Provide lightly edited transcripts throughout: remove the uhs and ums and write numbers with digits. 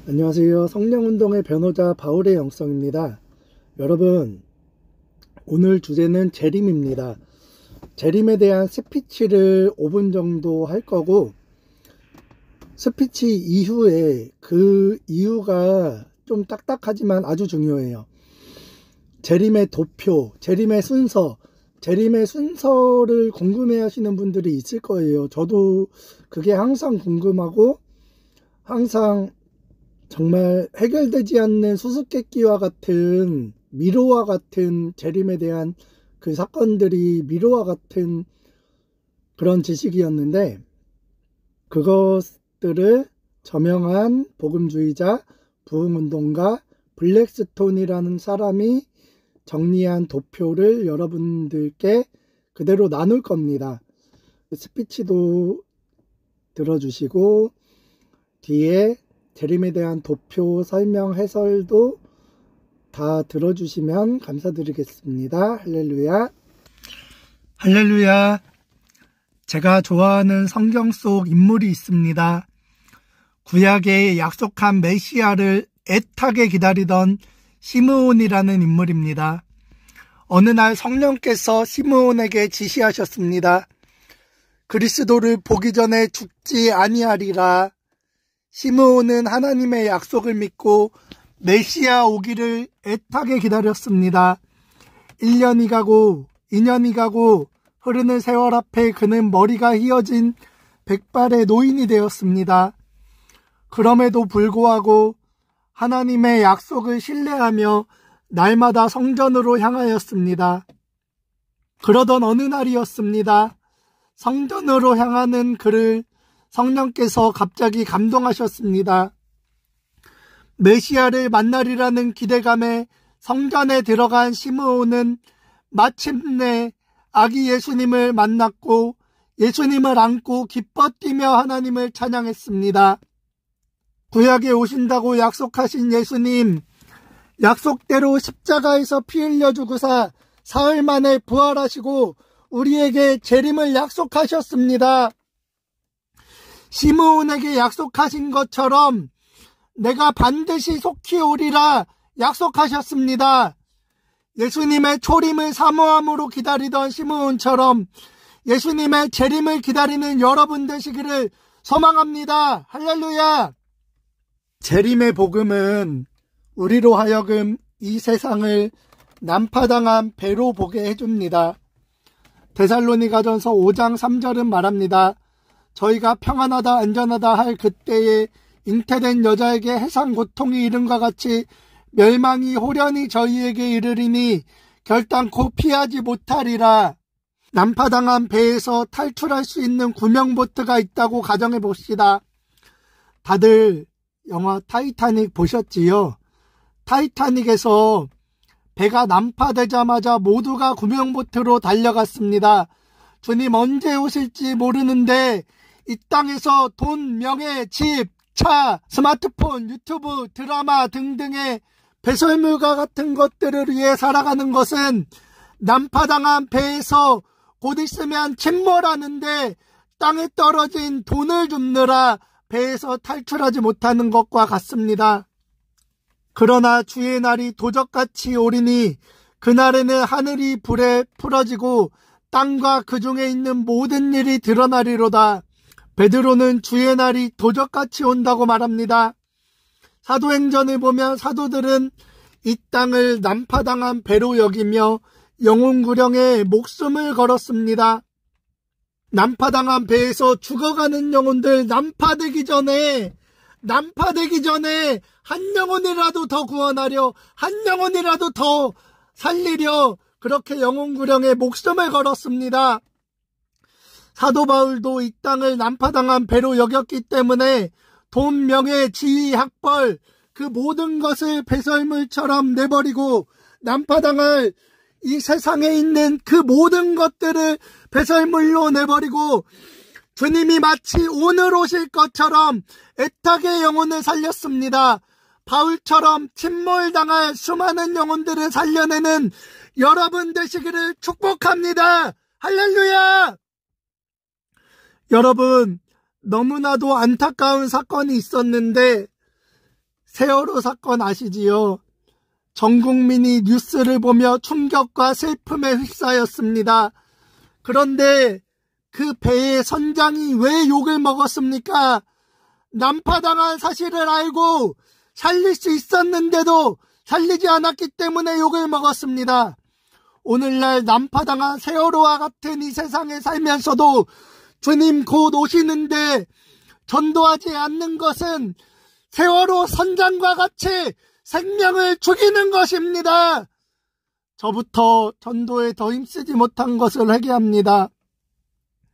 안녕하세요. 성령운동의 변호자 바울의 영성입니다. 여러분, 오늘 주제는 재림입니다. 재림에 대한 스피치를 5분 정도 할 거고, 스피치 이후에 그 이유가 좀 딱딱하지만 아주 중요해요. 재림의 도표, 재림의 순서를 궁금해 하시는 분들이 있을 거예요. 저도 그게 항상 궁금하고 항상 정말 해결되지 않는 수수께끼와 같은 미로와 같은 재림에 대한 그 사건들이 미로와 같은 그런 지식이었는데, 그것들을 저명한 복음주의자 부흥운동가 블랙스톤이라는 사람이 정리한 도표를 여러분들께 그대로 나눌 겁니다. 스피치도 들어주시고 뒤에 재림에 대한 도표 설명 해설도 다 들어주시면 감사드리겠습니다. 할렐루야. 할렐루야. 제가 좋아하는 성경 속 인물이 있습니다. 구약의 약속한 메시아를 애타게 기다리던 시므온이라는 인물입니다. 어느 날 성령께서 시므온에게 지시하셨습니다. 그리스도를 보기 전에 죽지 아니하리라. 시므온은 하나님의 약속을 믿고 메시아 오기를 애타게 기다렸습니다. 1년이 가고 2년이 가고 흐르는 세월 앞에 그는 머리가 휘어진 백발의 노인이 되었습니다. 그럼에도 불구하고 하나님의 약속을 신뢰하며 날마다 성전으로 향하였습니다. 그러던 어느 날이었습니다. 성전으로 향하는 그를 성령께서 갑자기 감동하셨습니다. 메시아를 만나리라는 기대감에 성전에 들어간 시므온은 마침내 아기 예수님을 만났고 예수님을 안고 기뻐 뛰며 하나님을 찬양했습니다. 구약에 오신다고 약속하신 예수님, 약속대로 십자가에서 피 흘려 주구사 사흘 만에 부활하시고 우리에게 재림을 약속하셨습니다. 시므온에게 약속하신 것처럼 내가 반드시 속히 오리라 약속하셨습니다. 예수님의 초림을 사모함으로 기다리던 시므온처럼 예수님의 재림을 기다리는 여러분 되시기를 소망합니다. 할렐루야. 재림의 복음은 우리로 하여금 이 세상을 난파당한 배로 보게 해줍니다. 데살로니가전서 5장 3절은 말합니다. 저희가 평안하다 안전하다 할 그때에 잉태된 여자에게 해상 고통이 이름과 같이 멸망이 호련히 저희에게 이르리니 결단코 피하지 못하리라. 난파당한 배에서 탈출할 수 있는 구명보트가 있다고 가정해 봅시다. 다들 영화 타이타닉 보셨지요? 타이타닉에서 배가 난파되자마자 모두가 구명보트로 달려갔습니다. 주님 언제 오실지 모르는데 이 땅에서 돈, 명예, 집, 차, 스마트폰, 유튜브, 드라마 등등의 배설물과 같은 것들을 위해 살아가는 것은 난파당한 배에서 곧 있으면 침몰하는데 땅에 떨어진 돈을 줍느라 배에서 탈출하지 못하는 것과 같습니다. 그러나 주의 날이 도적같이 오리니 그날에는 하늘이 불에 풀어지고 땅과 그 중에 있는 모든 일이 드러나리로다. 베드로는 주의 날이 도적같이 온다고 말합니다. 사도행전을 보면 사도들은 이 땅을 난파당한 배로 여기며 영혼구령에 목숨을 걸었습니다. 난파당한 배에서 죽어가는 영혼들 난파되기 전에 한 영혼이라도 더 구원하려, 한 영혼이라도 더 살리려 그렇게 영혼구령에 목숨을 걸었습니다. 사도 바울도 이 땅을 난파당한 배로 여겼기 때문에 돈, 명예, 지위, 학벌 그 모든 것을 배설물처럼 내버리고 난파당할 이 세상에 있는 그 모든 것들을 배설물로 내버리고 주님이 마치 오늘 오실 것처럼 애타게 영혼을 살렸습니다. 바울처럼 침몰당할 수많은 영혼들을 살려내는 여러분 되시기를 축복합니다. 할렐루야. 여러분, 너무나도 안타까운 사건이 있었는데 세월호 사건 아시지요? 전 국민이 뉴스를 보며 충격과 슬픔에 휩싸였습니다. 그런데 그 배의 선장이 왜 욕을 먹었습니까? 난파당한 사실을 알고 살릴 수 있었는데도 살리지 않았기 때문에 욕을 먹었습니다. 오늘날 난파당한 세월호와 같은 이 세상에 살면서도 주님 곧 오시는데 전도하지 않는 것은 세월호 선장과 같이 생명을 죽이는 것입니다. 저부터 전도에 더 힘쓰지 못한 것을 회개합니다.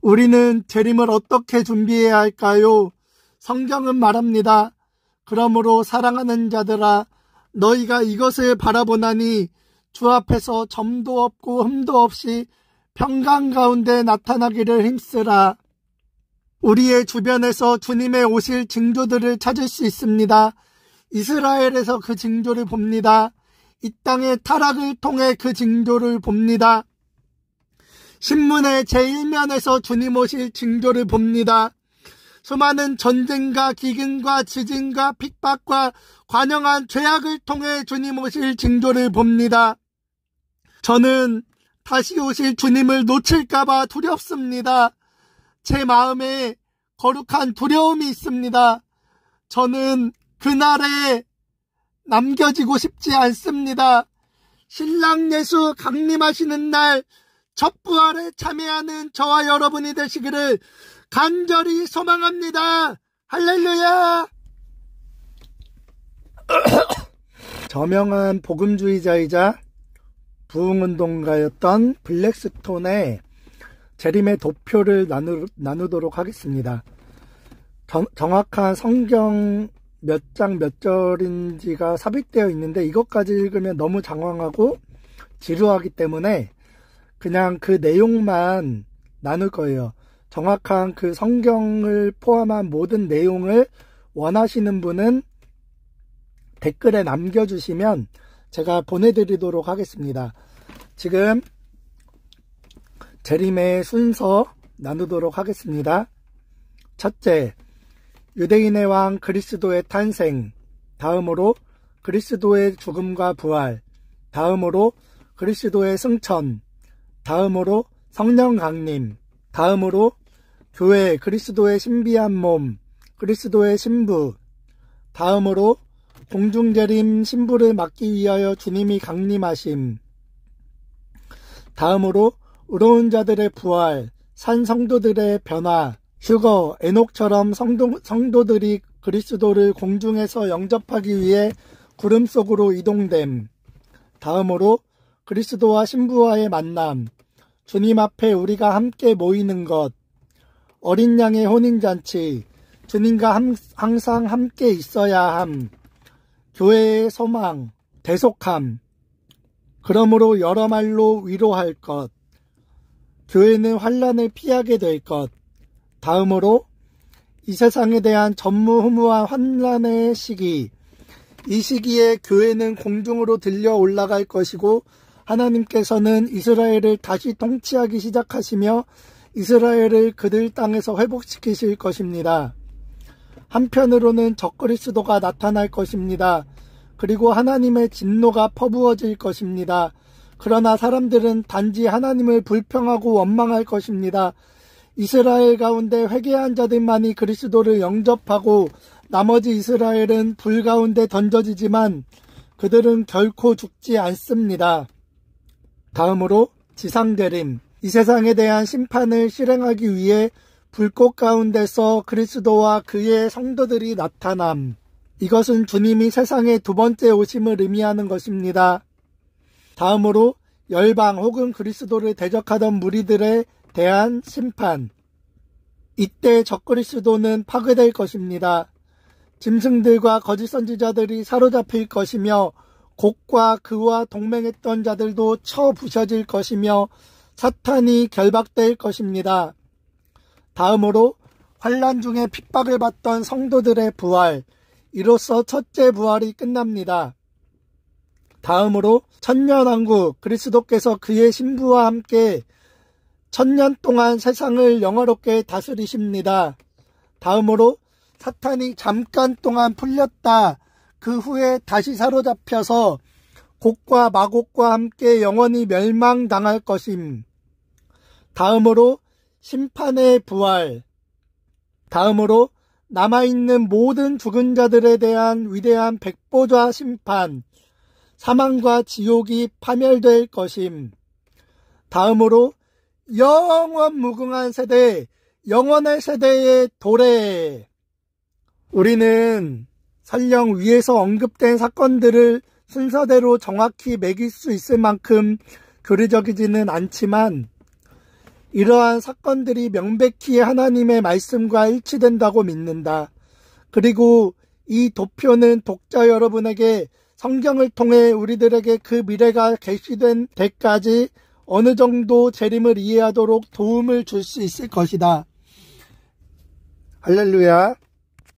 우리는 재림을 어떻게 준비해야 할까요? 성경은 말합니다. 그러므로 사랑하는 자들아, 너희가 이것을 바라보나니 주 앞에서 점도 없고 흠도 없이 평강 가운데 나타나기를 힘쓰라. 우리의 주변에서 주님의 오실 징조들을 찾을 수 있습니다. 이스라엘에서 그 징조를 봅니다. 이 땅의 타락을 통해 그 징조를 봅니다. 신문의 제1면에서 주님 오실 징조를 봅니다. 수많은 전쟁과 기근과 지진과 핍박과 관영한 죄악을 통해 주님 오실 징조를 봅니다. 저는 다시 오실 주님을 놓칠까봐 두렵습니다. 제 마음에 거룩한 두려움이 있습니다. 저는 그날에 남겨지고 싶지 않습니다. 신랑 예수 강림하시는 날 첫 부활에 참여하는 저와 여러분이 되시기를 간절히 소망합니다. 할렐루야! 저명한 복음주의자이자 부흥운동가였던 블랙스톤의 재림의 도표를 나누도록 하겠습니다. 정확한 성경 몇 장 몇 절인지가 삽입되어 있는데 이것까지 읽으면 너무 장황하고 지루하기 때문에 그냥 그 내용만 나눌 거예요. 정확한 그 성경을 포함한 모든 내용을 원하시는 분은 댓글에 남겨주시면 제가 보내드리도록 하겠습니다. 지금 재림의 순서 나누도록 하겠습니다. 첫째, 유대인의 왕 그리스도의 탄생. 다음으로 그리스도의 죽음과 부활. 다음으로 그리스도의 승천. 다음으로 성령 강림. 다음으로 교회 그리스도의 신비한 몸. 그리스도의 신부. 다음으로 공중재림 신부를 막기 위하여 주님이 강림하심. 다음으로 의로운 자들의 부활, 산 성도들의 변화, 휴거, 에녹처럼 성도들이 그리스도를 공중에서 영접하기 위해 구름 속으로 이동됨. 다음으로 그리스도와 신부와의 만남, 주님 앞에 우리가 함께 모이는 것, 어린 양의 혼인잔치, 주님과 항상 함께 있어야 함, 교회의 소망, 대속함, 그러므로 여러 말로 위로할 것, 교회는 환난을 피하게 될 것, 다음으로 이 세상에 대한 전무후무한 환난의 시기, 이 시기에 교회는 공중으로 들려 올라갈 것이고 하나님께서는 이스라엘을 다시 통치하기 시작하시며 이스라엘을 그들 땅에서 회복시키실 것입니다. 한편으로는 적그리스도가 나타날 것입니다. 그리고 하나님의 진노가 퍼부어질 것입니다. 그러나 사람들은 단지 하나님을 불평하고 원망할 것입니다. 이스라엘 가운데 회개한 자들만이 그리스도를 영접하고 나머지 이스라엘은 불 가운데 던져지지만 그들은 결코 죽지 않습니다. 다음으로 지상재림, 이 세상에 대한 심판을 실행하기 위해 불꽃 가운데서 그리스도와 그의 성도들이 나타남. 이것은 주님이 세상의 두 번째 오심을 의미하는 것입니다. 다음으로 열방 혹은 그리스도를 대적하던 무리들에 대한 심판. 이때 적그리스도는 파괴될 것입니다. 짐승들과 거짓 선지자들이 사로잡힐 것이며 곡과 그와 동맹했던 자들도 쳐 부셔질 것이며 사탄이 결박될 것입니다. 다음으로 환난 중에 핍박을 받던 성도들의 부활, 이로써 첫째 부활이 끝납니다. 다음으로 천년왕국, 그리스도께서 그의 신부와 함께 1000년 동안 세상을 영화롭게 다스리십니다. 다음으로 사탄이 잠깐 동안 풀렸다. 그 후에 다시 사로잡혀서 곡과 마곡과 함께 영원히 멸망당할 것임. 다음으로 심판의 부활. 다음으로 남아있는 모든 죽은 자들에 대한 위대한 백보좌 심판. 사망과 지옥이 파멸될 것임. 다음으로 영원 무궁한 세대, 영원의 세대의 도래. 우리는 설령 위에서 언급된 사건들을 순서대로 정확히 매길 수 있을 만큼 교리적이지는 않지만 이러한 사건들이 명백히 하나님의 말씀과 일치된다고 믿는다. 그리고 이 도표는 독자 여러분에게 성경을 통해 우리들에게 그 미래가 계시된 때까지 어느 정도 재림을 이해하도록 도움을 줄 수 있을 것이다. 할렐루야.